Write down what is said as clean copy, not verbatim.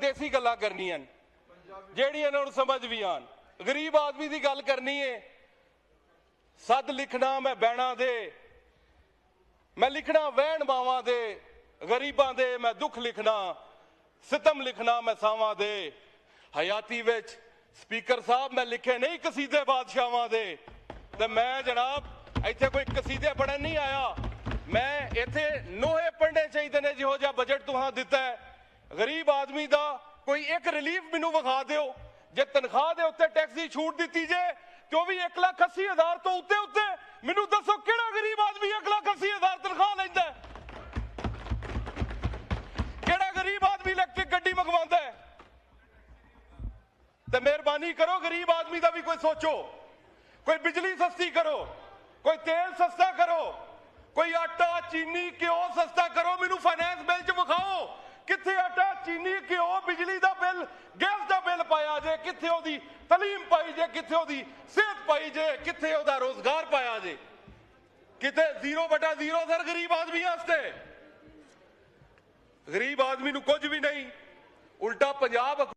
देसी गल्लां करनियां ਜਿਹੜੀਆਂ ਇਹਨਾਂ ਨੂੰ समझ भी आन। गरीब आदमी की गल करनी है। सद लिखना मैं बैणा दे, मैं लिखना वहन मावां दे, गरीबां दे मैं दुख लिखना, सितम लिखना मैं सावां दे। हयाती विच स्पीकर साहब मैं लिखे नहीं कसीदे बादशाहां दे, ते मैं जनाब इत्थे कोई कसीदे पढ़न नहीं आया। मैं इत्थे नोहे पढ़ने चाहिए ने जिहो जिहा बजट तुहां दिता है। गरीब आदमी दा कोई एक रिलीफ मैनू विखा दिओ। जे तनख्वाह दे उत्ते टैक्स की छूट दी जे तो भी 1,80,000 तो उत्ते उत्ते मैनू दसो किहड़ा गरीब आदमी 1,80,000 तनख्वाह लैंदा है? किहड़ा गरीब आदमी इलैक्ट्रिक गड्डी मंगवांदा है? ते मेहरबानी करो गरीब आदमी दा भी कोई सोचो। कोई बिजली सस्ती करो, कोई तेल सस्ता करो, कोई आटा चीनी घ्यो सस्ता करो। मैनू फाइनैंस बिल च विखाओ कित्थे आटा चीनी घ्यो बिजली दा बिल गैस दा बिल पाया जे, कित्थे ओदी तलीम पाई जे, कित्थे ओदी सेहत पाई जे, कित्थे ओदा रोजगार पाया जे। कित्थे 0/0 सर गरीब आदमी वास्ते। गरीब आदमी नू कुछ भी नहीं, उल्टा पंजाब